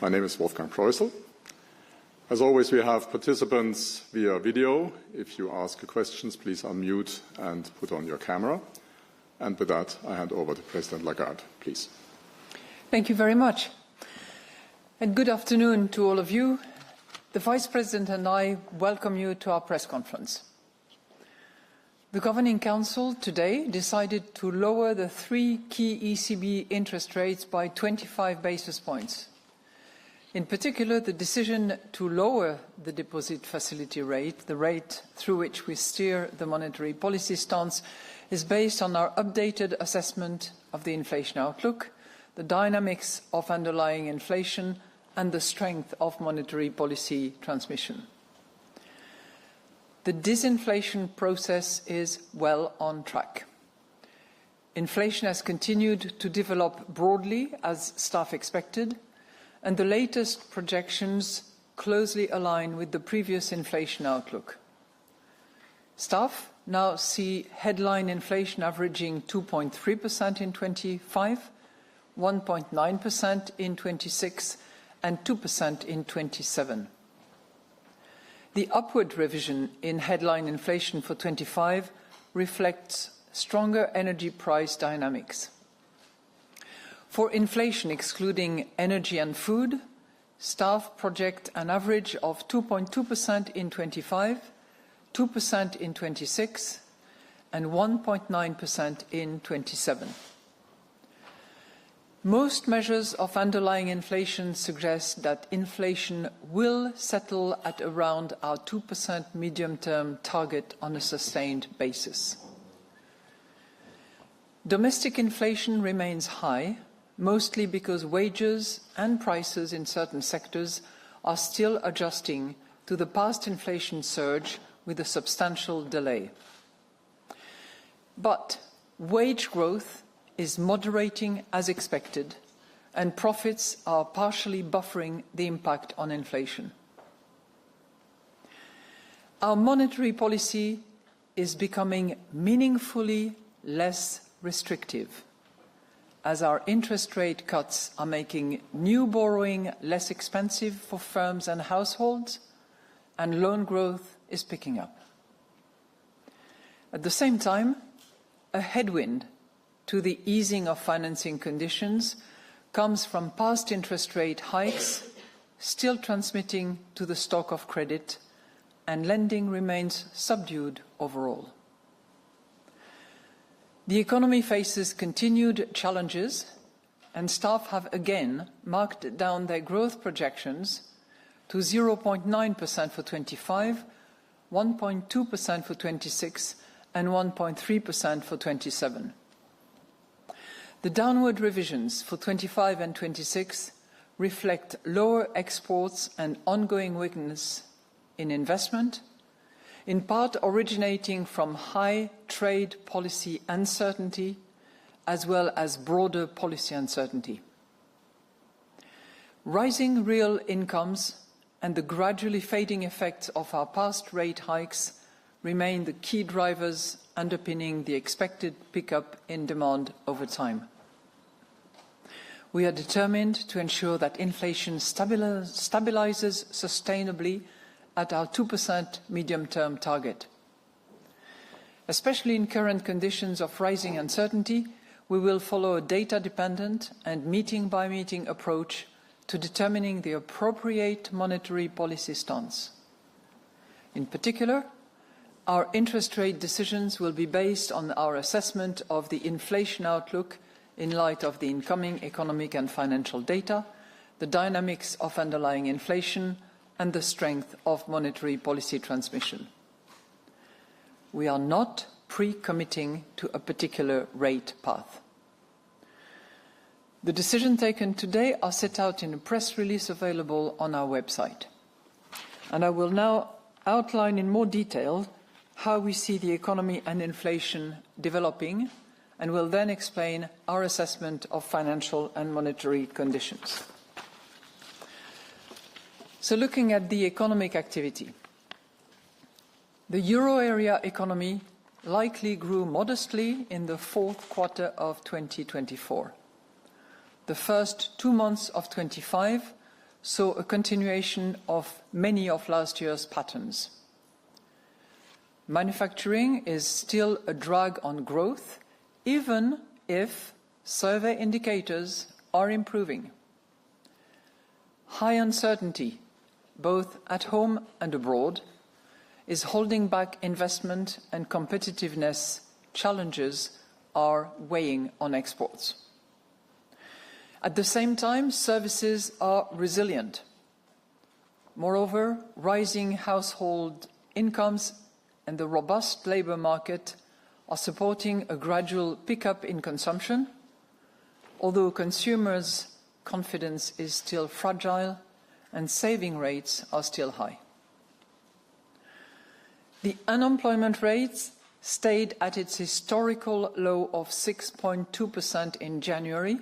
My name is Wolfgang Preußel. As always, we have participants via video. If you ask questions, please unmute and put on your camera. And with that, I hand over to President Lagarde, please. Thank you very much. And good afternoon to all of you. The Vice President and I welcome you to our press conference. The Governing Council today decided to lower the three key ECB interest rates by 25 basis points. In particular, the decision to lower the deposit facility rate, the rate through which we steer the monetary policy stance, is based on our updated assessment of the inflation outlook, the dynamics of underlying inflation, and the strength of monetary policy transmission. The disinflation process is well on track. Inflation has continued to develop broadly as staff expected, and the latest projections closely align with the previous inflation outlook. Staff now see headline inflation averaging 2.3% in 25, 1.9% in 26, and 2% in 27. The upward revision in headline inflation for 25 reflects stronger energy price dynamics. For inflation excluding energy and food, staff project an average of 2.2% in 25, 2% in 26, and 1.9% in 27. Most measures of underlying inflation suggest that inflation will settle at around our 2% medium-term target on a sustained basis. Domestic inflation remains high, mostly because wages and prices in certain sectors are still adjusting to the past inflation surge with a substantial delay. But wage growth is moderating as expected, and profits are partially buffering the impact on inflation. Our monetary policy is becoming meaningfully less restrictive, as our interest rate cuts are making new borrowing less expensive for firms and households, and loan growth is picking up. At the same time, a headwind to the easing of financing conditions comes from past interest rate hikes still transmitting to the stock of credit, and lending remains subdued overall. The economy faces continued challenges, and staff have again marked down their growth projections to 0.9% for 25, 1.2% for 26, and 1.3% for 27. The downward revisions for 25 and 26 reflect lower exports and ongoing weakness in investment, in part originating from high trade policy uncertainty as well as broader policy uncertainty. Rising real incomes and the gradually fading effects of our past rate hikes remain the key drivers underpinning the expected pickup in demand over time. We are determined to ensure that inflation stabilizes sustainably at our 2% medium-term target. Especially in current conditions of rising uncertainty, we will follow a data-dependent and meeting-by-meeting approach to determining the appropriate monetary policy stance. In particular, our interest rate decisions will be based on our assessment of the inflation outlook in light of the incoming economic and financial data, the dynamics of underlying inflation, and the strength of monetary policy transmission. We are not pre-committing to a particular rate path. The decisions taken today are set out in a press release available on our website. And I will now outline in more detail how we see the economy and inflation developing, and will then explain our assessment of financial and monetary conditions. So looking at the economic activity, the euro area economy likely grew modestly in the fourth quarter of 2024. The first 2 months of 25 saw a continuation of many of last year's patterns. Manufacturing is still a drag on growth, even if survey indicators are improving. High uncertainty, both at home and abroad, is holding back investment, and competitiveness challenges are weighing on exports. At the same time, services are resilient. Moreover, rising household incomes and the robust labour market are supporting a gradual pickup in consumption, although consumers' confidence is still fragile and saving rates are still high. The unemployment rate stayed at its historical low of 6.2% in January,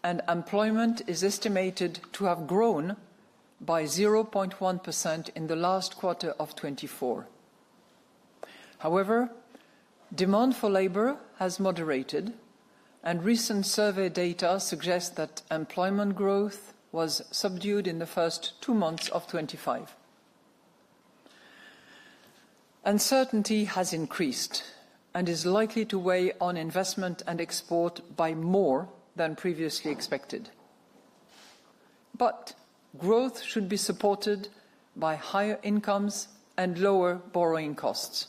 and employment is estimated to have grown by 0.1% in the last quarter of 24. However, demand for labour has moderated, and recent survey data suggest that employment growth was subdued in the first 2 months of 25. Uncertainty has increased and is likely to weigh on investment and export by more than previously expected. But growth should be supported by higher incomes and lower borrowing costs.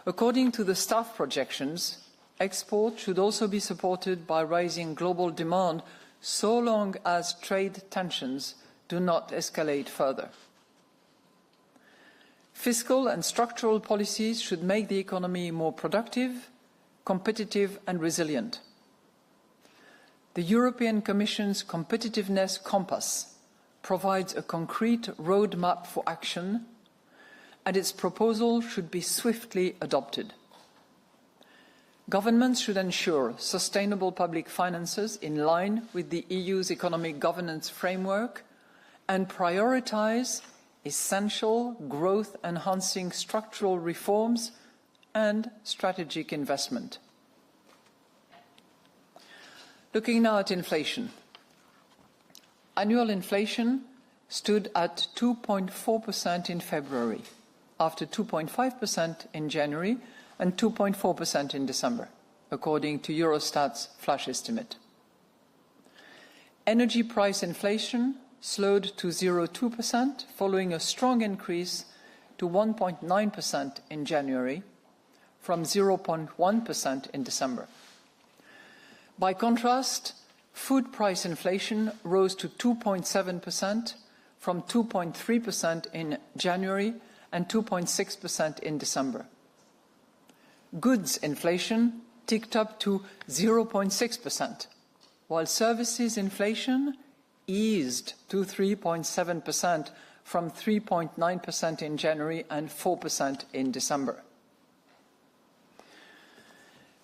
According to the staff projections, export should also be supported by rising global demand so long as trade tensions do not escalate further. Fiscal and structural policies should make the economy more productive, competitive and resilient. The European Commission's Competitiveness Compass provides a concrete roadmap for action, and its proposal should be swiftly adopted. Governments should ensure sustainable public finances in line with the EU's economic governance framework and prioritise essential growth-enhancing structural reforms and strategic investment. Looking now at inflation. Annual inflation stood at 2.4% in February, after 2.5% in January and 2.4% in December, according to Eurostat's flash estimate. Energy price inflation slowed to 0.2%, following a strong increase to 1.9% in January from 0.1% in December. By contrast, food price inflation rose to 2.7% from 2.3% in January and 2.6% in December. Goods inflation ticked up to 0.6%, while services inflation eased to 3.7% from 3.9% in January and 4% in December.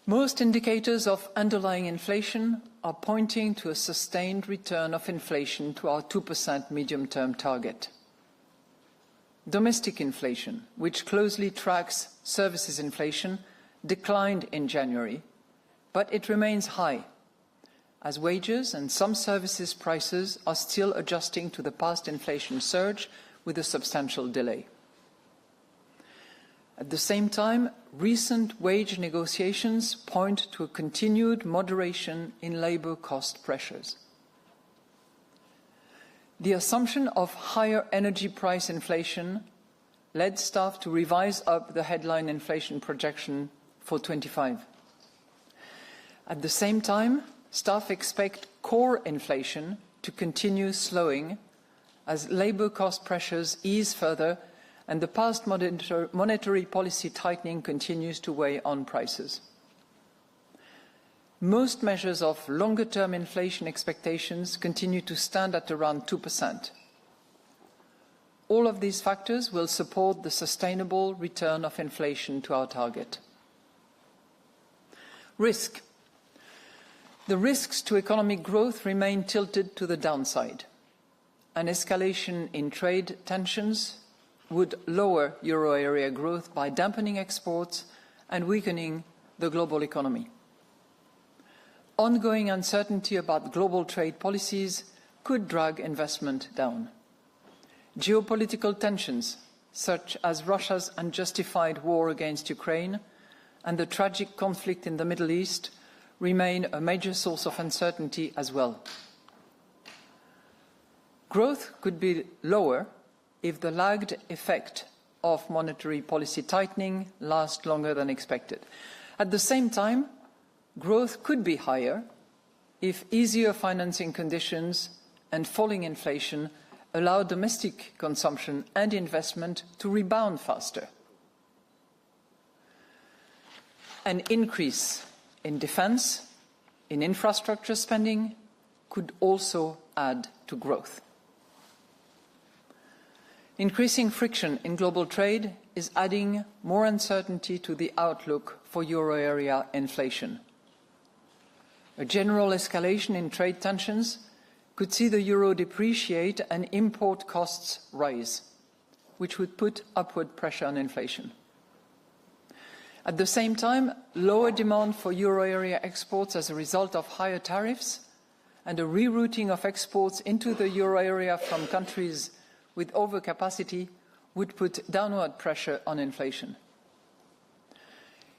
Most indicators of underlying inflation are pointing to a sustained return of inflation to our 2% medium-term target. Domestic inflation, which closely tracks services inflation, declined in January, but it remains high, as wages and some services prices are still adjusting to the past inflation surge with a substantial delay. At the same time, recent wage negotiations point to a continued moderation in labour cost pressures. The assumption of higher energy price inflation led staff to revise up the headline inflation projection for 25. At the same time, staff expect core inflation to continue slowing as labour cost pressures ease further and the past monetary policy tightening continues to weigh on prices. Most measures of longer-term inflation expectations continue to stand at around 2%. All of these factors will support the sustainable return of inflation to our target. Risk. The risks to economic growth remain tilted to the downside. An escalation in trade tensions would lower euro area growth by dampening exports and weakening the global economy. Ongoing uncertainty about global trade policies could drag investment down. Geopolitical tensions, such as Russia's unjustified war against Ukraine and the tragic conflict in the Middle East, remain a major source of uncertainty as well. Growth could be lower if the lagged effect of monetary policy tightening lasts longer than expected. At the same time, growth could be higher if easier financing conditions and falling inflation allow domestic consumption and investment to rebound faster. An increase in defence, in infrastructure spending, could also add to growth. Increasing friction in global trade is adding more uncertainty to the outlook for euro area inflation. A general escalation in trade tensions could see the euro depreciate and import costs rise, which would put upward pressure on inflation. At the same time, lower demand for euro area exports as a result of higher tariffs and a rerouting of exports into the euro area from countries with overcapacity would put downward pressure on inflation.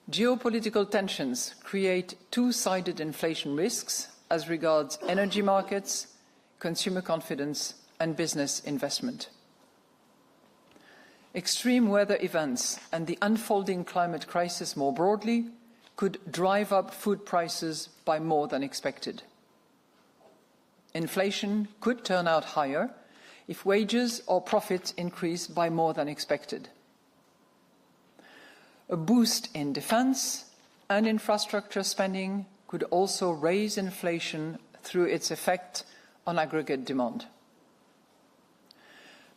Geopolitical tensions create two-sided inflation risks as regards energy markets, consumer confidence and business investment. Extreme weather events and the unfolding climate crisis more broadly could drive up food prices by more than expected. Inflation could turn out higher if wages or profits increase by more than expected. A boost in defence and infrastructure spending could also raise inflation through its effect on aggregate demand.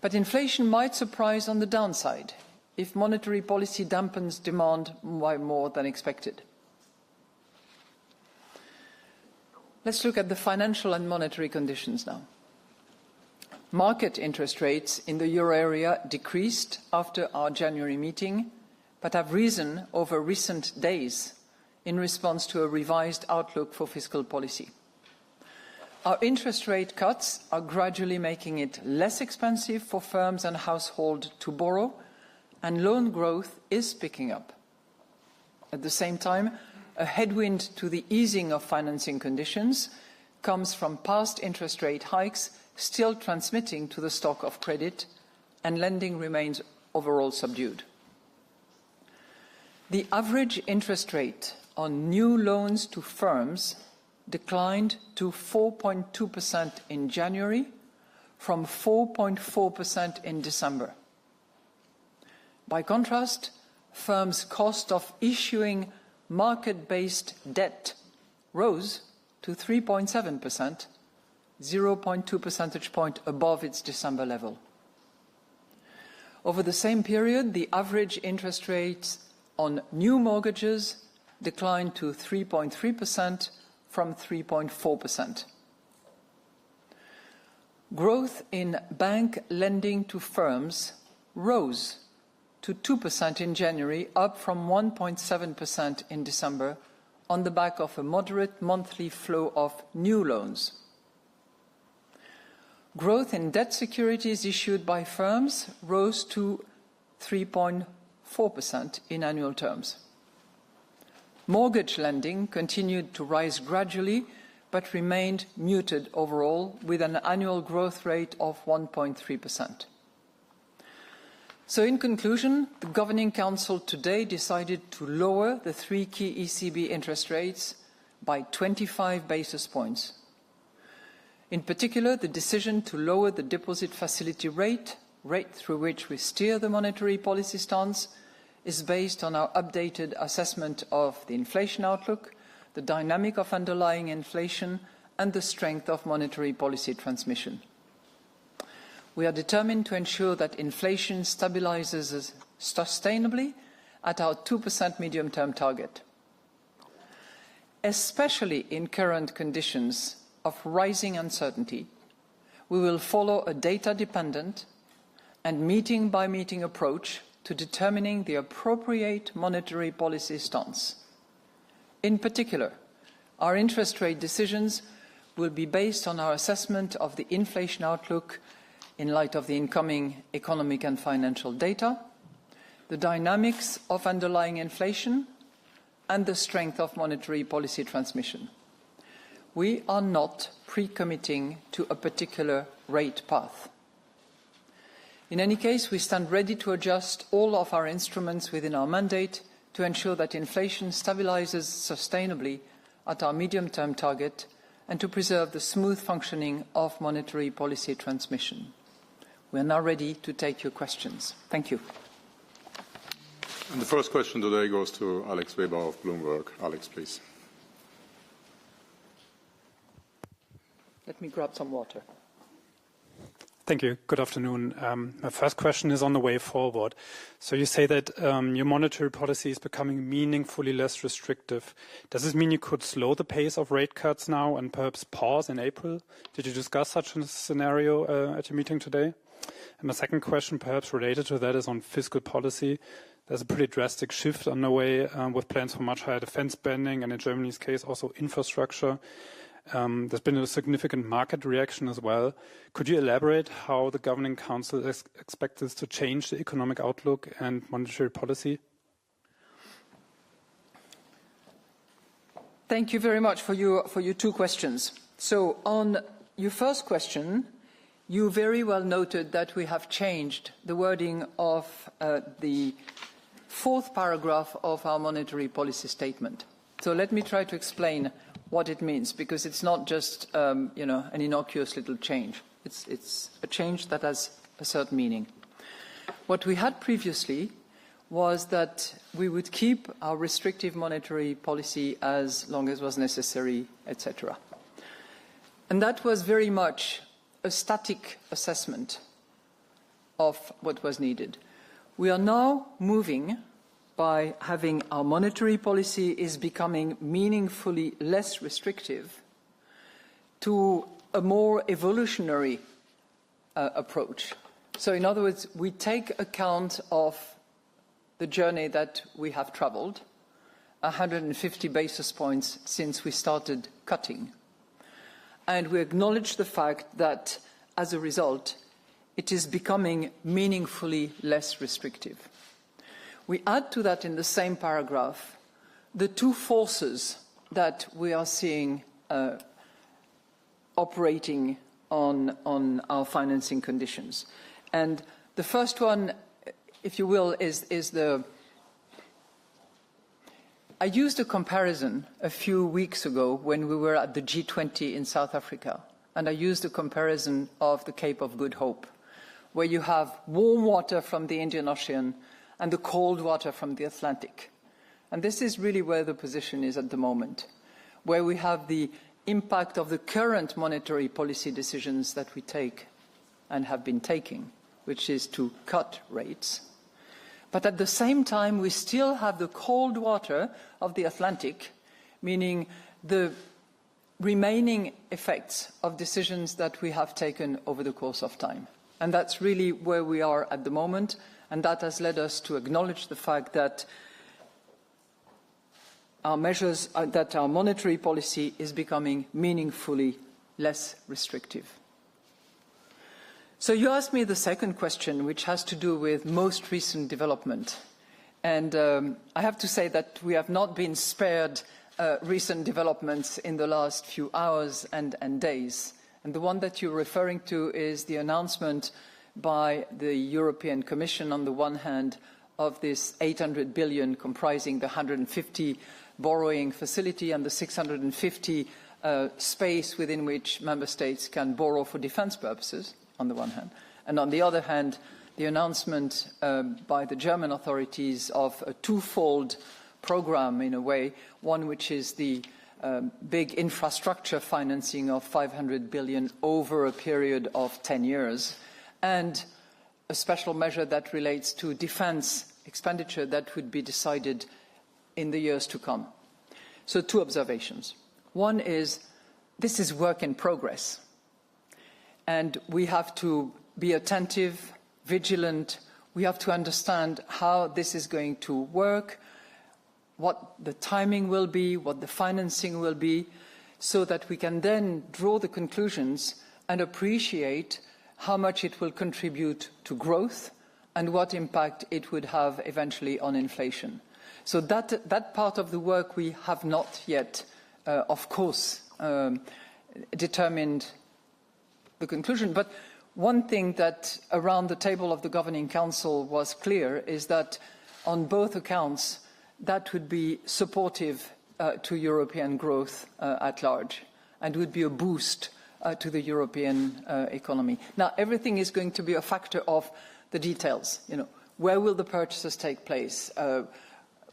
But inflation might surprise on the downside if monetary policy dampens demand by more than expected. Let's look at the financial and monetary conditions now. Market interest rates in the euro area decreased after our January meeting, but have risen over recent days in response to a revised outlook for fiscal policy. Our interest rate cuts are gradually making it less expensive for firms and households to borrow, and loan growth is picking up. At the same time, a headwind to the easing of financing conditions comes from past interest rate hikes still transmitting to the stock of credit, and lending remains overall subdued. The average interest rate on new loans to firms declined to 4.2% in January from 4.4% in December. By contrast, firms' cost of issuing market-based debt rose to 3.7%, 0.2 percentage point above its December level. Over the same period, the average interest rates on new mortgages declined to 3.3% from 3.4%. Growth in bank lending to firms rose to 2% in January, up from 1.7% in December, on the back of a moderate monthly flow of new loans. Growth in debt securities issued by firms rose to 3.4% in annual terms. Mortgage lending continued to rise gradually, but remained muted overall, with an annual growth rate of 1.3%. So in conclusion, the Governing Council today decided to lower the three key ECB interest rates by 25 basis points. In particular, the decision to lower the deposit facility rate through which we steer the monetary policy stance, is based on our updated assessment of the inflation outlook, the dynamic of underlying inflation, and the strength of monetary policy transmission. We are determined to ensure that inflation stabilizes sustainably at our 2% medium-term target. Especially in current conditions of rising uncertainty, we will follow a data-dependent and meeting-by-meeting approach to determining the appropriate monetary policy stance. In particular, our interest rate decisions will be based on our assessment of the inflation outlook in light of the incoming economic and financial data, the dynamics of underlying inflation, and the strength of monetary policy transmission. We are not pre-committing to a particular rate path. In any case, we stand ready to adjust all of our instruments within our mandate to ensure that inflation stabilizes sustainably at our medium-term target and to preserve the smooth functioning of monetary policy transmission. We are now ready to take your questions. Thank you. And the first question today goes to Alex Weber of Bloomberg. Alex, please. Let me grab some water. Thank you. Good afternoon. My first question is on the way forward. So you say that your monetary policy is becoming meaningfully less restrictive. Does this mean you could slow the pace of rate cuts now and perhaps pause in April? Did you discuss such a scenario at your meeting today? And my second question, perhaps related to that, is on fiscal policy. There's a pretty drastic shift underway with plans for much higher defense spending and, in Germany's case, also infrastructure. There's been a significant market reaction as well. Could you elaborate how the Governing Council expects this to change the economic outlook and monetary policy? Thank you very much for your two questions. So on your first question, you very well noted that we have changed the wording of the fourth paragraph of our monetary policy statement. So let me try to explain what it means, because it's not just an innocuous little change. It's a change that has a certain meaning. What we had previously was that we would keep our restrictive monetary policy as long as was necessary, etc. And that was very much a static assessment of what was needed. We are now moving by having our monetary policy is becoming meaningfully less restrictive to a more evolutionary approach. So in other words, we take account of the journey that we have traveled, 150 basis points since we started cutting. And we acknowledge the fact that, as a result, it is becoming meaningfully less restrictive. We add to that in the same paragraph the two forces that we are seeing operating on our financing conditions. And the first one, if you will, is the... I used a comparison a few weeks ago when we were at the G20 in South Africa, and I used a comparison of the Cape of Good Hope, where you have warm water from the Indian Ocean and the cold water from the Atlantic. And this is really where the position is at the moment, where we have the impact of the current monetary policy decisions that we take and have been taking, which is to cut rates. But at the same time, we still have the cold water of the Atlantic, meaning the remaining effects of decisions that we have taken over the course of time. And that's really where we are at the moment. And that has led us to acknowledge the fact that our measures, that our monetary policy is becoming meaningfully less restrictive. So you asked me the second question, which has to do with most recent development. And I have to say that we have not been spared recent developments in the last few hours and days. And the one that you're referring to is the announcement by the European Commission, on the one hand, of this 800 billion comprising the 150 borrowing facility and the 650 space within which member states can borrow for defense purposes, on the one hand. And on the other hand, the announcement by the German authorities of a twofold program, in a way, one which is the big infrastructure financing of 500 billion over a period of 10 years, and a special measure that relates to defense expenditure that would be decided in the years to come. So two observations. One is, this is work in progress, and we have to be attentive, vigilant. We have to understand how this is going to work, what the timing will be, what the financing will be. so that we can then draw the conclusions and appreciate how much it will contribute to growth and what impact it would have eventually on inflation. So that part of the work we have not yet, of course, determined the conclusion. But one thing that around the table of the Governing Council was clear is that on both accounts that would be supportive to European growth at large and would be a boost to the European economy. Now, everything is going to be a factor of the details. You know, where will the purchases take place?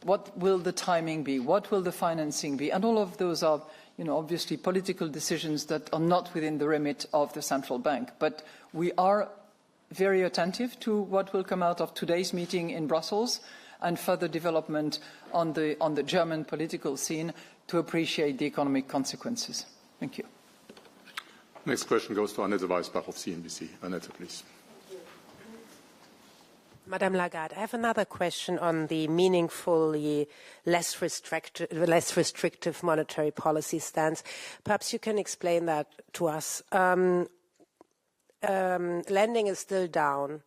What will the timing be? What will the financing be? And all of those are, you know, obviously political decisions that are not within the remit of the central bank. But we are very attentive to what will come out of today's meeting in Brussels and further development on the German political scene to appreciate the economic consequences. Thank you. Next question goes to Annette Weisbach of CNBC. Annette, please. Madame Lagarde, I have another question on the meaningfully less restrictive monetary policy stance. Perhaps you can explain that to us. Lending is still down.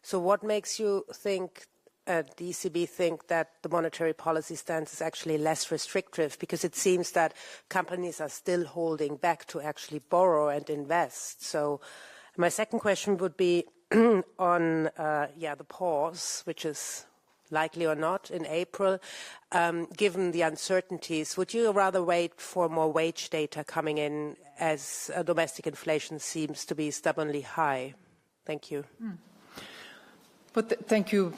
So what makes you think, the ECB think, that the monetary policy stance is actually less restrictive? Because it seems that companies are still holding back to actually borrow and invest. So my second question would be, on the pause, which is likely or not in April, given the uncertainties, would you rather wait for more wage data coming in as domestic inflation seems to be stubbornly high? Thank you. But thank you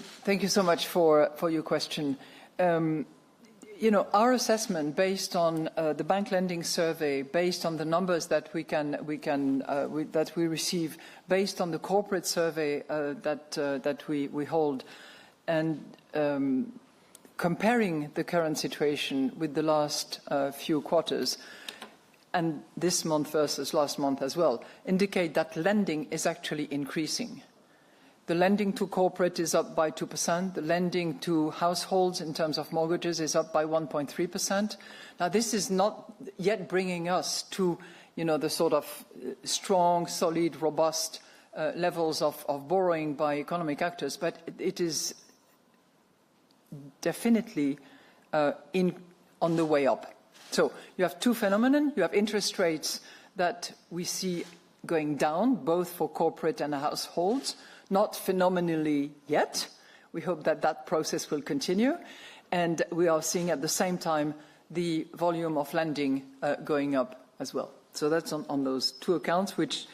so much for your question. You know, our assessment, based on the bank lending survey, based on the numbers that that we receive, based on the corporate survey that we hold, and comparing the current situation with the last few quarters, and this month versus last month as well, indicate that lending is actually increasing. The lending to corporate is up by 2%. The lending to households in terms of mortgages is up by 1.3%. Now, this is not yet bringing us to, you know, the sort of strong, solid, robust levels of borrowing by economic actors, but it is definitely on the way up. So you have two phenomena. You have interest rates that we see going down, both for corporate and households. Not phenomenally yet. We hope that that process will continue. And we are seeing at the same time the volume of lending going up as well. So that's on those two accounts, which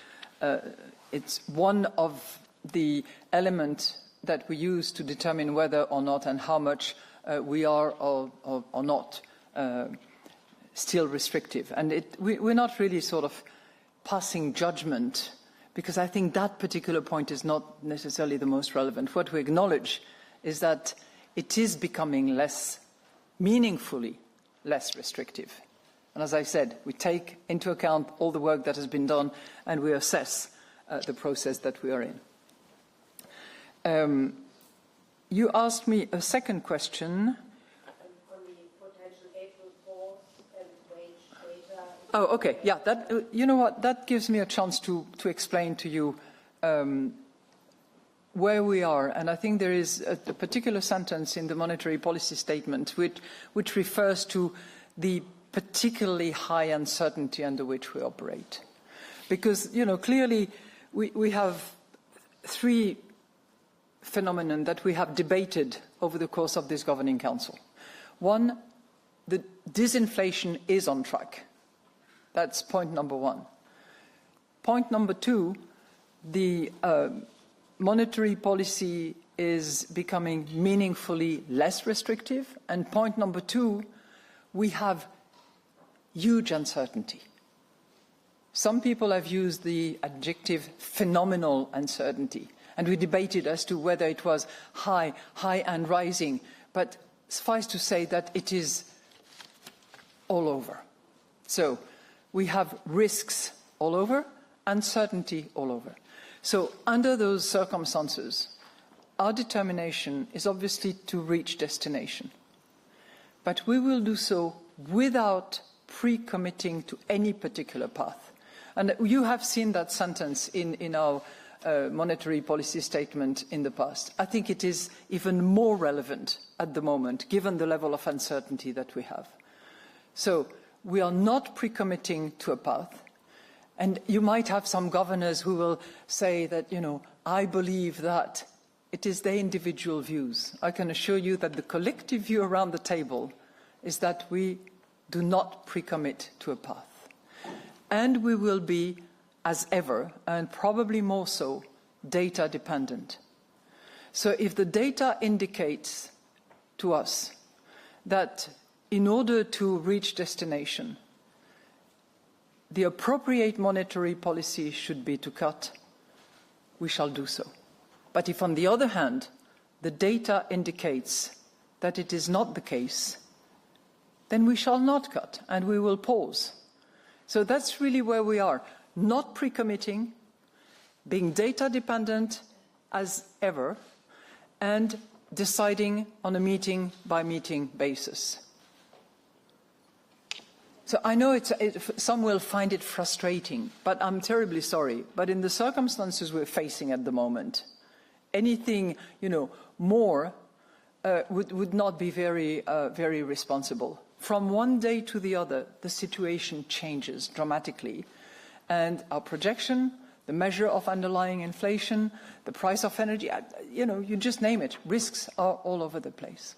it's one of the elements that we use to determine whether or not and how much we are or not still restrictive. And we're not really sort of passing judgment, because I think that particular point is not necessarily the most relevant. What we acknowledge is that it is becoming meaningfully less restrictive. And as I said, we take into account all the work that has been done and we assess the process that we are in. You asked me a second question. On the potential April pause and wage data. Oh, okay. Yeah, you know what? That gives me a chance to explain to you where we are. And I think there is a particular sentence in the monetary policy statement which refers to the particularly high uncertainty under which we operate. Because, you know, clearly we have three phenomena that we have debated over the course of this Governing Council. One, the disinflation is on track. That's point number one. Point number two, the monetary policy is becoming meaningfully less restrictive. And point number two, we have huge uncertainty. Some people have used the adjective phenomenal uncertainty, and we debated as to whether it was high and rising. But suffice to say that it is all over. So we have risks all over, uncertainty all over. So under those circumstances, our determination is obviously to reach destination. But we will do so without pre-committing to any particular path. And you have seen that sentence in our monetary policy statement in the past. I think it is even more relevant at the moment, given the level of uncertainty that we have. So we are not pre-committing to a path. And you might have some governors who will say that, I believe that. It is their individual views. I can assure you that the collective view around the table is that we do not pre-commit to a path. And we will be, as ever, and probably more so, data dependent. So if the data indicates to us that in order to reach destination, the appropriate monetary policy should be to cut, we shall do so. But if, on the other hand, the data indicates that it is not the case, then we shall not cut and we will pause. So that's really where we are, not pre-committing, being data dependent as ever, and deciding on a meeting-by-meeting basis. So I know some will find it frustrating, but I'm terribly sorry. But in the circumstances we're facing at the moment, anything, more would not be very, very responsible. From one day to the other, the situation changes dramatically. And our projection, the measure of underlying inflation, the price of energy, you just name it. Risks are all over the place.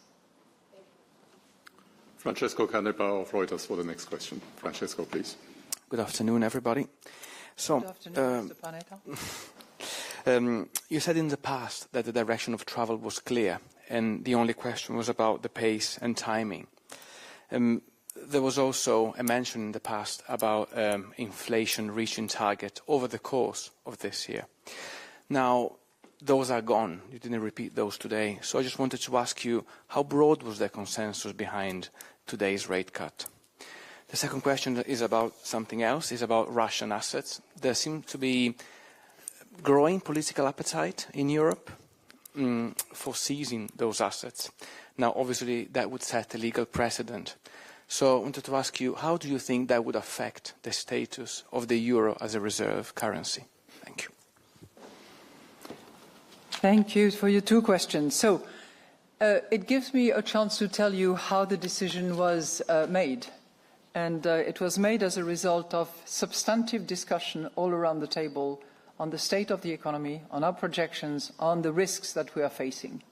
Francesco Canepa of Reuters for the next question. Francesco, please. Good afternoon, everybody. So, Good afternoon, Mr. Panetta. You said in the past that the direction of travel was clear, and the only question was about the pace and timing. There was also a mention in the past about inflation reaching target over the course of this year. Now, those are gone. You didn't repeat those today. So I just wanted to ask you, how broad was the consensus behind today's rate cut? The second question is about something else, is about Russian assets. There seems to be growing political appetite in Europe for seizing those assets. Now, obviously, that would set a legal precedent. So I wanted to ask you, how do you think that would affect the status of the euro as a reserve currency? Thank you. Thank you for your two questions. So it gives me a chance to tell you how the decision was made. And it was made as a result of substantive discussion all around the table on the state of the economy, on our projections, on the risks that we are facing.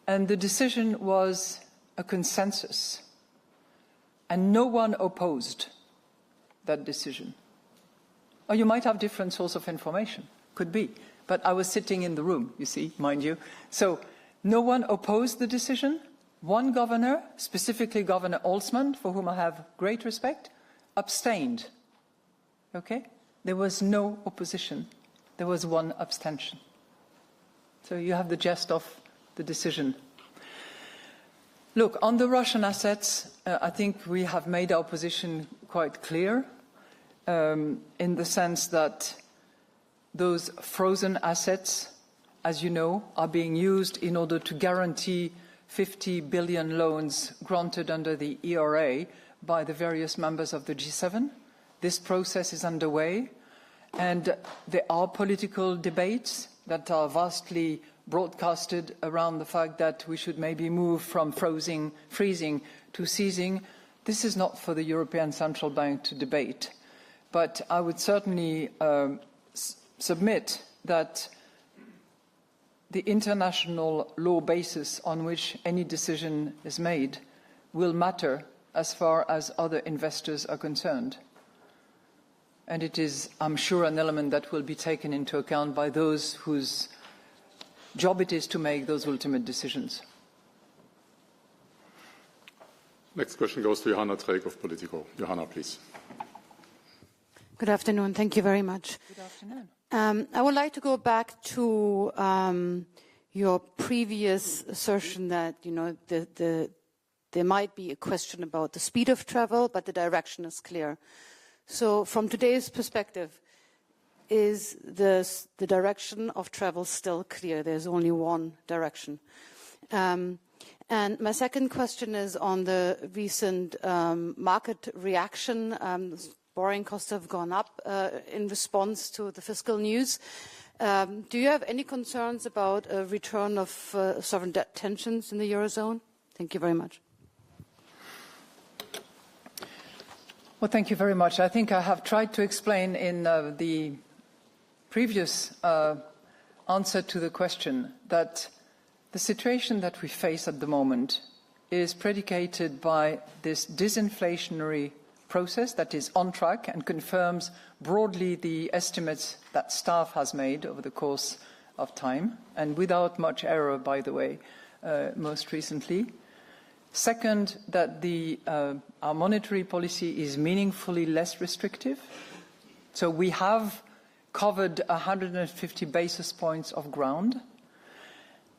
And the decision was a consensus. And no one opposed that decision. Or you might have different source of information. Could be. But I was sitting in the room, you see, mind you. So no one opposed the decision. One governor, specifically Governor Olsman, for whom I have great respect, abstained. Okay? There was no opposition. There was one abstention. So you have the gist of the decision. Look, on the Russian assets, I think we have made our position quite clear in the sense that those frozen assets, as you know, are being used in order to guarantee 50 billion loans granted under the ERA by the various members of the G7. This process is underway, and there are political debates that are vastly broadcasted around the fact that we should maybe move from freezing to seizing. This is not for the European Central Bank to debate, but I would certainly submit that the international law basis on which any decision is made will matter as far as other investors are concerned. And it is, I'm sure, an element that will be taken into account by those whose job it is to make those ultimate decisions. Next question goes to Johanna Träg of Politico. Johanna, please. Good afternoon. Thank you very much. Good afternoon. I would like to go back to your previous assertion that, there might be a question about the speed of travel, but the direction is clear. So from today's perspective, is the direction of travel still clear? There's only one direction. And And my second question is on the recent market reaction. Borrowing costs have gone up in response to the fiscal news. Do you have any concerns about a return of sovereign debt tensions in the Eurozone? Thank you very much. Well, thank you very much. I think I have tried to explain in the previous answer to the question that the situation that we face at the moment is predicated by this disinflationary process that is on track and confirms broadly the estimates that staff has made over the course of time, and without much error, by the way, most recently. Second, that our monetary policy is meaningfully less restrictive. So we have covered 150 basis points of ground.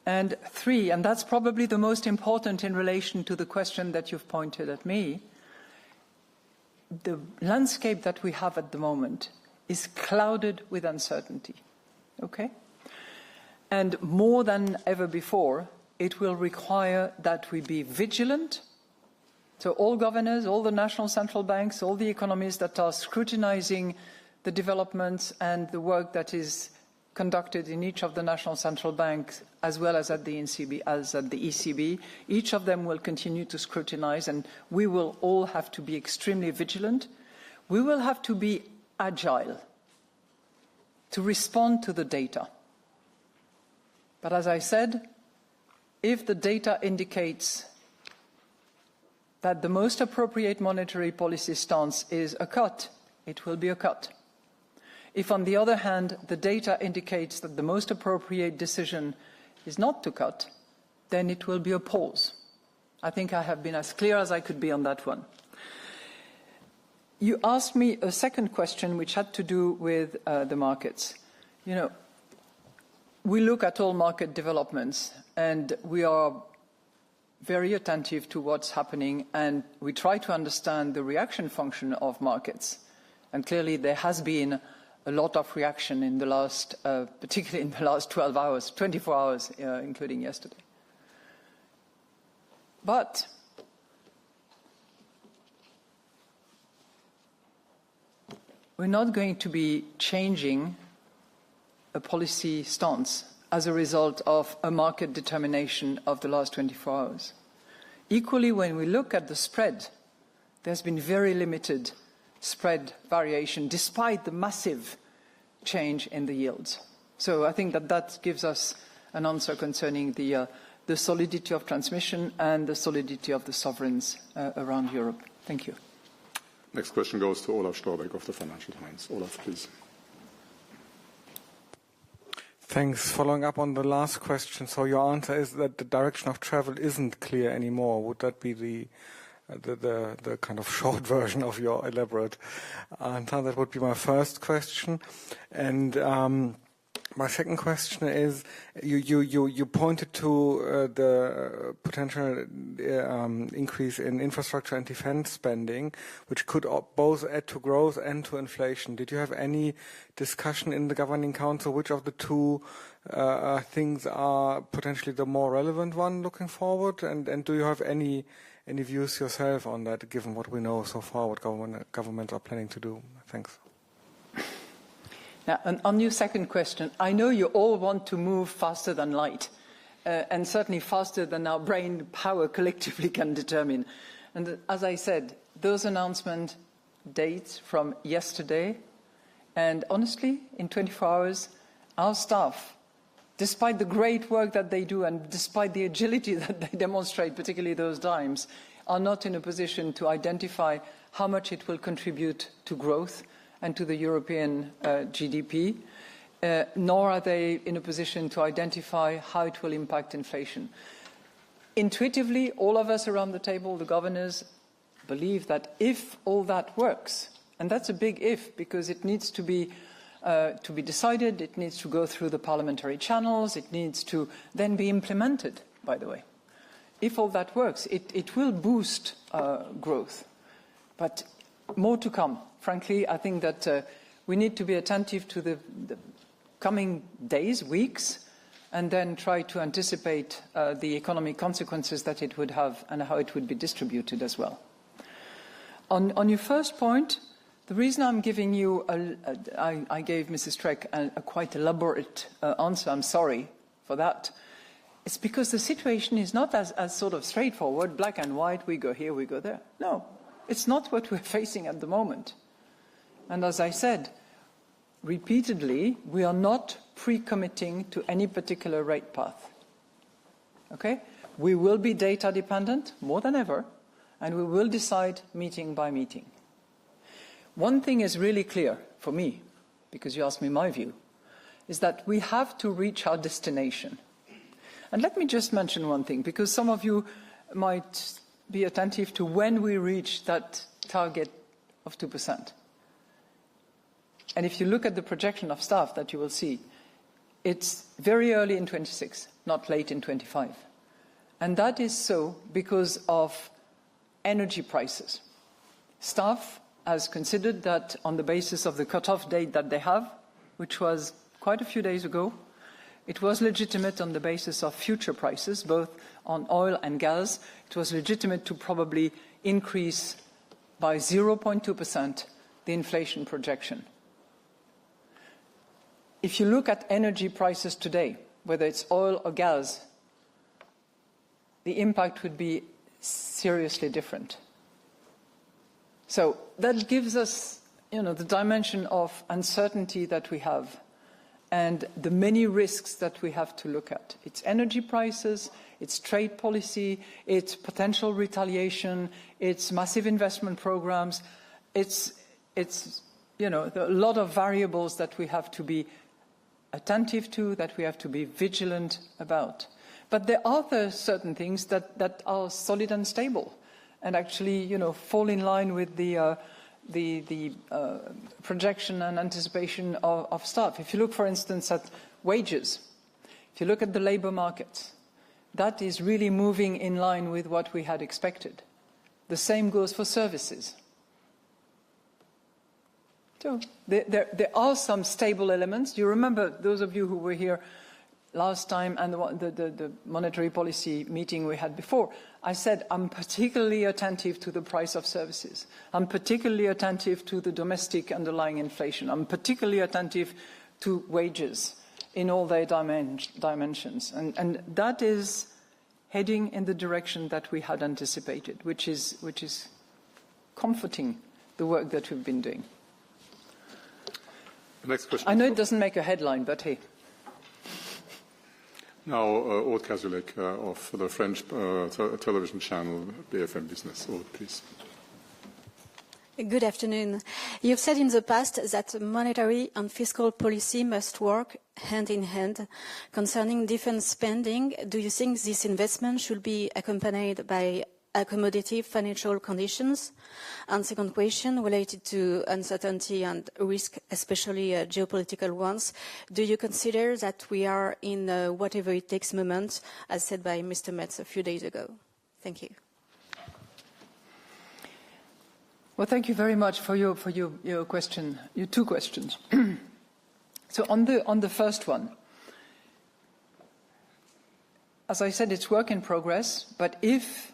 And three, and that's probably the most important in relation to the question that you've pointed at me, the landscape that we have at the moment is clouded with uncertainty, okay? And more than ever before, it will require that we be vigilant. So all governors, all the national central banks, all the economies that are scrutinizing the developments and the work that is conducted in each of the national central banks, as well as at the ECB, each of them will continue to scrutinize, and we will all have to be extremely vigilant. We will have to be agile to respond to the data. But as I said, if the data indicates that the most appropriate monetary policy stance is a cut, it will be a cut. If, on the other hand, the data indicates that the most appropriate decision is not to cut, then it will be a pause. I think I have been as clear as I could be on that one. You asked me a second question which had to do with the markets. You know, we look at all market developments and we are very attentive to what's happening, and we try to understand the reaction function of markets. And clearly there has been a lot of reaction in the last, particularly in the last 12 hours, 24 hours, including yesterday. But we're not going to be changing a policy stance as a result of a market determination of the last 24 hours. Equally, when we look at the spread, there's been very limited spread variation despite the massive change in the yields. So I think that that gives us an answer concerning the solidity of transmission and the solidity of the sovereigns around Europe. Thank you. Next question goes to Olaf Storbeck of the Financial Times. Olaf, please. Thanks. Following up on the last question, so your answer is that the direction of travel isn't clear anymore. Would that be the kind of short version of your elaborate answer? That would be my first question. And my second question is, you pointed to the potential increase in infrastructure and defense spending, which could both add to growth and to inflation. Did you have any discussion in the Governing Council which of the two things are potentially the more relevant one looking forward? And do you have any views yourself on that, given what we know so far, what governments are planning to do? Thanks. Now, on your second question, I know you all want to move faster than light, and certainly faster than our brain power collectively can determine. And as I said, those announcement dates from yesterday, and honestly, in 24 hours, our staff, despite the great work that they do and despite the agility that they demonstrate, particularly those times, are not in a position to identify how much it will contribute to growth and to the European GDP, nor are they in a position to identify how it will impact inflation. Intuitively, all of us around the table, the governors, believe that if all that works, and that's a big if, because it needs to be decided, it needs to go through the parliamentary channels, it needs to then be implemented, by the way. If all that works, it will boost growth. But more to come. Frankly, I think that we need to be attentive to the coming days, weeks, and then try to anticipate the economic consequences that it would have and how it would be distributed as well. On your first point, the reason I'm giving you, I gave Mrs. Streck a quite elaborate answer, I'm sorry for that, it's because the situation is not as sort of straightforward, black and white, we go here, we go there. No, it's not what we're facing at the moment. And as I said, repeatedly, we are not pre-committing to any particular rate path. Okay? We will be data dependent more than ever, and we will decide meeting by meeting. One thing is really clear for me, because you asked me my view, is that we have to reach our destination. And let me just mention one thing, because some of you might be attentive to when we reach that target of 2%. And if you look at the projection of staff that you will see, it's very early in 26, not late in 25. And that is so because of energy prices. Staff has considered that on the basis of the cut-off date that they have, which was quite a few days ago, it was legitimate on the basis of future prices, both on oil and gas. It was legitimate to probably increase by 0.2% the inflation projection. If you look at energy prices today, whether it's oil or gas, the impact would be seriously different. So that gives us, the dimension of uncertainty that we have and the many risks that we have to look at. It's energy prices, it's trade policy, it's potential retaliation, it's massive investment programs, it's a lot of variables that we have to be attentive to, that we have to be vigilant about. But there are certain things that are solid and stable and actually, fall in line with the projection and anticipation of staff. If you look, for instance, at wages, if you look at the labour market, that is really moving in line with what we had expected. The same goes for services. So there are some stable elements. You remember, those of you who were here last time and the monetary policy meeting we had before, I said I'm particularly attentive to the price of services. I'm particularly attentive to the domestic underlying inflation. I'm particularly attentive to wages in all their dimensions. And that is heading in the direction that we had anticipated, which is comforting the work that we've been doing. The next question. I know it doesn't make a headline, but hey. Now, Aude Kazulek of the French television channel BFM Business. Aude, please. Good afternoon. You've said in the past that monetary and fiscal policy must work hand in hand. Concerning defense spending, do you think this investment should be accompanied by accommodative financial conditions? And second question, related to uncertainty and risk, especially geopolitical ones, do you consider that we are in a whatever it takes moment, as said by Mr. Metz a few days ago? Thank you. Well, thank you very much for your question, your two questions. So on the first one, as I said, it's work in progress, but if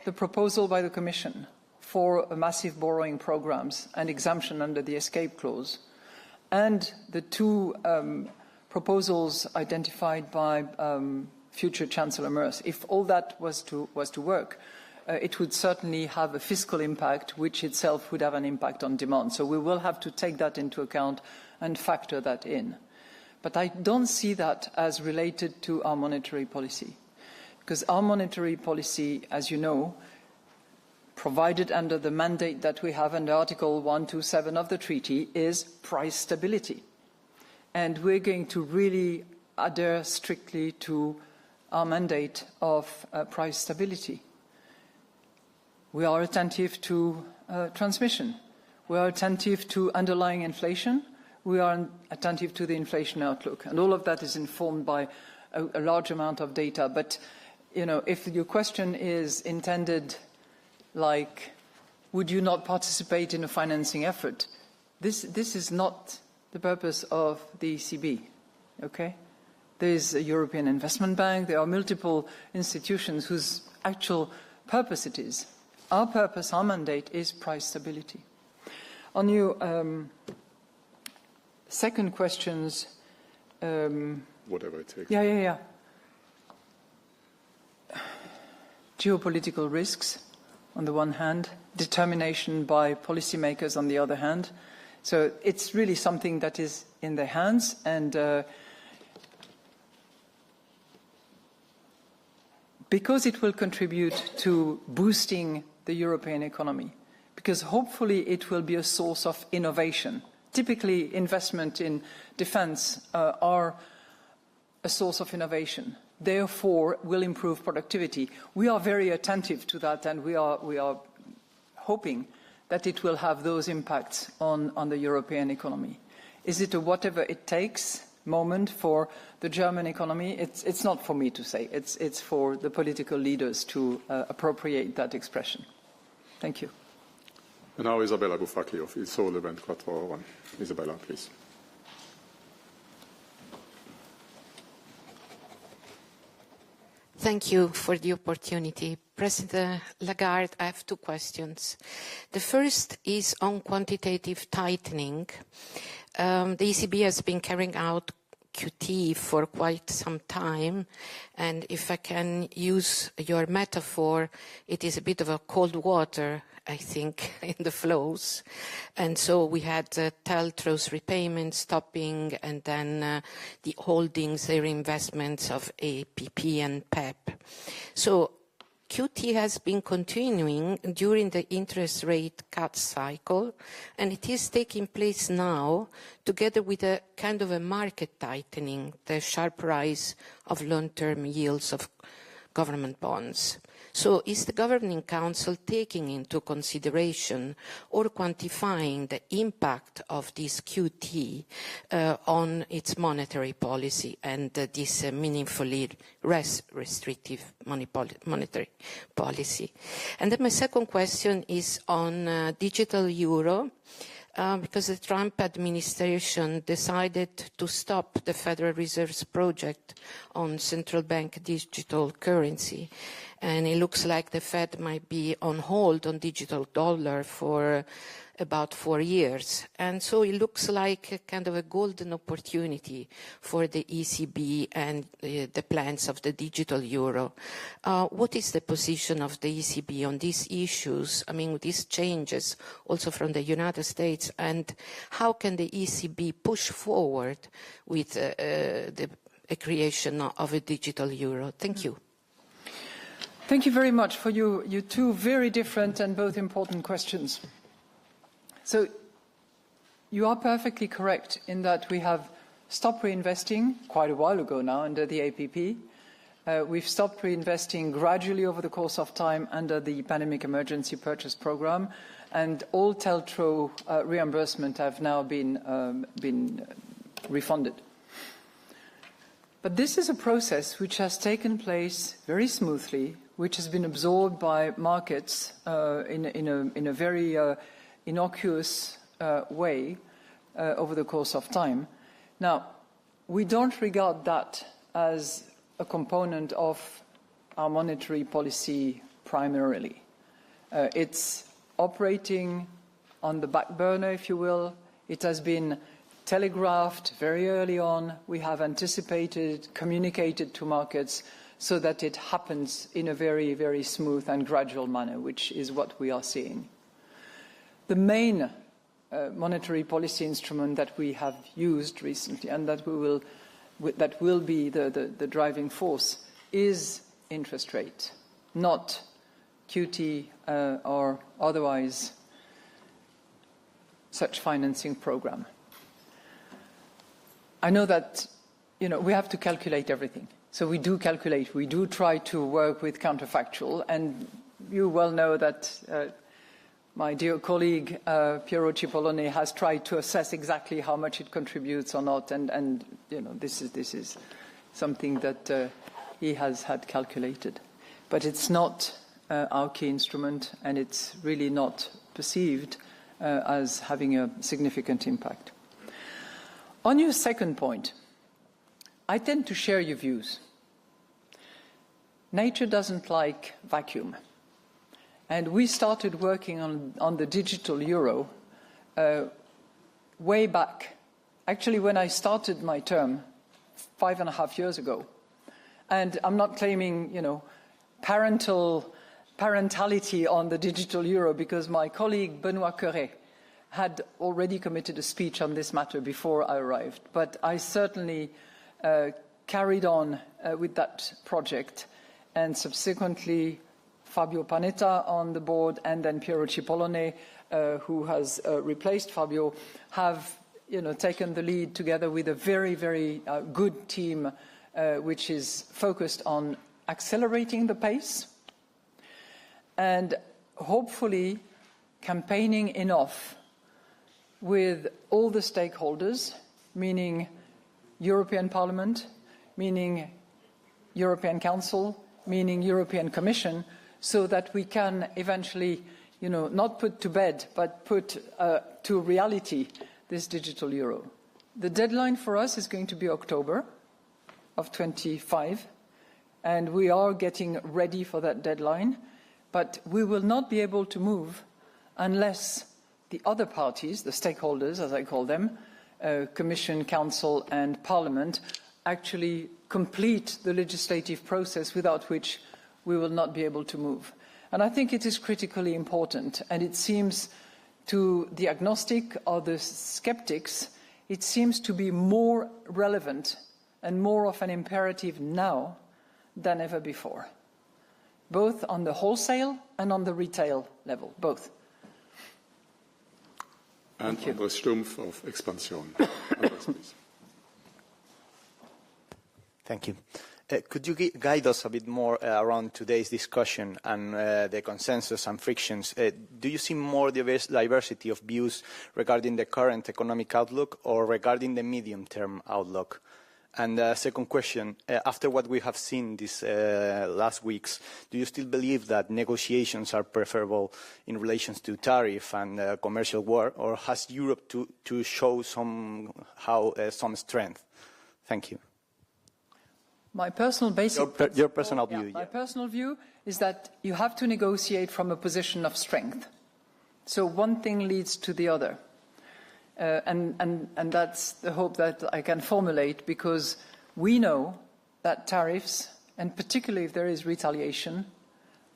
the proposal by the Commission for massive borrowing programs and exemption under the escape clause and the two proposals identified by future Chancellor Merz, if all that was to work, it would certainly have a fiscal impact, which itself would have an impact on demand. So we will have to take that into account and factor that in. But I don't see that as related to our monetary policy, because our monetary policy, as you know, provided under the mandate that we have under Article 127 of the treaty, is price stability. And we're going to really adhere strictly to our mandate of price stability. We are attentive to transmission. We are attentive to underlying inflation. We are attentive to the inflation outlook. And all of that is informed by a large amount of data. But, if your question is intended like, would you not participate in a financing effort? This is not the purpose of the ECB, okay? There is a European Investment Bank. There are multiple institutions whose actual purpose it is. Our purpose, our mandate is price stability. On your second questions... whatever it takes. Yeah. Geopolitical risks, on the one hand, determination by policymakers on the other hand. So it's really something that is in their hands, and because it will contribute to boosting the European economy, because hopefully it will be a source of innovation. Typically, investment in defense are a source of innovation, therefore will improve productivity. We are very attentive to that, and we are hoping that it will have those impacts on the European economy. Is it a whatever it takes moment for the German economy? It's not for me to say. It's for the political leaders to appropriate that expression. Thank you. And now Isabella Bufacchi of Il Sole 24 Ore. Isabella, please. Thank you for the opportunity. President Lagarde, I have two questions. The first is on quantitative tightening. The ECB has been carrying out QT for quite some time, and if I can use your metaphor, it is a bit of a cold water, I think, in the flows. And so we had TLTRO's repayment stopping, and then the holdings, their investments of APP and PEP. So QT has been continuing during the interest rate cut cycle, and it is taking place now together with a kind of a market tightening, the sharp rise of long-term yields of government bonds. So is the Governing Council taking into consideration or quantifying the impact of this QT on its monetary policy and this meaningfully less restrictive monetary policy? And then my second question is on digital euro. Because the Trump administration decided to stop the Federal Reserve's project on central bank digital currency. And it looks like the Fed might be on hold on digital dollar for about 4 years. And so it looks like a kind of a golden opportunity for the ECB and the plans of the digital euro. What is the position of the ECB on these issues? I mean, these changes also from the United States, and how can the ECB push forward with the creation of a digital euro? Thank you. Thank you very much for your two very different and both important questions. So you are perfectly correct in that we have stopped reinvesting quite a while ago now under the APP. We've stopped reinvesting gradually over the course of time under the Pandemic Emergency Purchase Programme, and all TLTRO reimbursement have now been refunded. But this is a process which has taken place very smoothly, which has been absorbed by markets in a very innocuous way over the course of time. Now, we don't regard that as a component of our monetary policy primarily. It's operating on the back burner, if you will. It has been telegraphed very early on. We have anticipated, communicated to markets so that it happens in a very, very smooth and gradual manner, which is what we are seeing. The main monetary policy instrument that we have used recently and that will be the driving force is interest rate, not QT or otherwise such financing program. I know that we have to calculate everything. So we do calculate, we do try to work with counterfactual, and you well know that my dear colleague Piero Cipollone has tried to assess exactly how much it contributes or not, and this is something that he has had calculated. But it's not our key instrument, and it's really not perceived as having a significant impact. On your second point, I tend to share your views. Nature doesn't like vacuum. And we started working on the digital euro way back. Actually, when I started my term 5.5 years ago. And I'm not claiming, parentality on the digital euro, because my colleague Benoît Cœuré had already committed a speech on this matter before I arrived. But I certainly carried on with that project, and subsequently Fabio Panetta on the board and then Piero Cipollone, who has replaced Fabio, have taken the lead together with a very, very good team which is focused on accelerating the pace and hopefully campaigning enough with all the stakeholders, meaning European Parliament, meaning European Council, meaning European Commission, so that we can eventually, not put to bed, but put to reality this digital euro. The deadline for us is going to be October of 25, and we are getting ready for that deadline, but we will not be able to move unless the other parties, the stakeholders, as I call them, Commission, Council and Parliament, actually complete the legislative process, without which we will not be able to move. And I think it is critically important, and it seems to the agnostic or the skeptics, it seems to be more relevant and more of an imperative now than ever before, both on the wholesale and on the retail level, both. And Andres Stumpf of Expansion. Andres, please. Thank you. Could you guide us a bit more around today's discussion and the consensus and frictions? Do you see more diversity of views regarding the current economic outlook or regarding the medium-term outlook? And second question, after what we have seen these last weeks, do you still believe that negotiations are preferable in relation to tariff and commercial war, or has Europe to show some strength? Thank you. My personal your personal view. Yeah. My personal view is that you have to negotiate from a position of strength. So one thing leads to the other. And that's the hope that I can formulate, because we know that tariffs, and particularly if there is retaliation,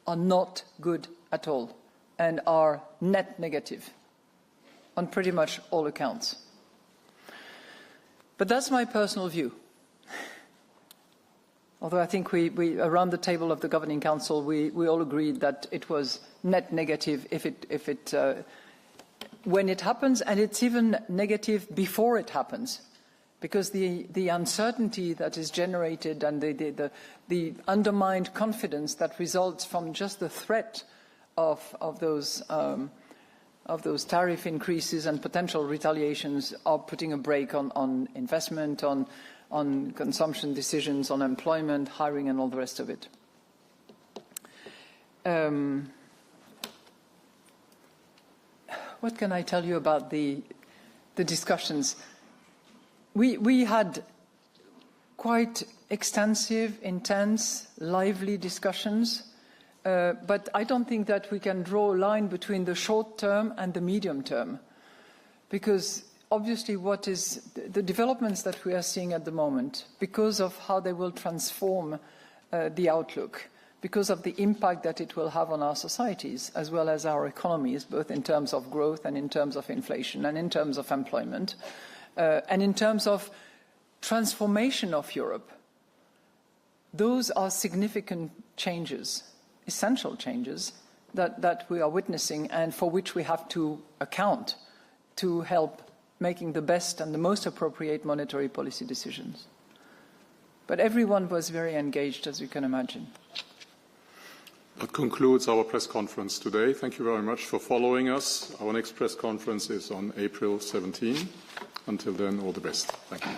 are not good at all and are net negative on pretty much all accounts. But that's my personal view. Although I think we around the table of the Governing Council, we all agreed that it was net negative when it happens, and it's even negative before it happens, because the uncertainty that is generated and the undermined confidence that results from just the threat of those tariff increases and potential retaliations are putting a brake on investment, on consumption decisions, on employment, hiring, and all the rest of it. What can I tell you about the discussions? We had quite extensive, intense, lively discussions, but I don't think that we can draw a line between the short term and the medium term, because obviously what is the developments that we are seeing at the moment, because of how they will transform the outlook, because of the impact that it will have on our societies as well as our economies, both in terms of growth and in terms of inflation and in terms of employment, and in terms of transformation of Europe. Those are significant changes, essential changes that we are witnessing and for which we have to account to help making the best and the most appropriate monetary policy decisions. But everyone was very engaged, as you can imagine. That concludes our press conference today. Thank you very much for following us. Our next press conference is on April 17. Until then, all the best. Thank you.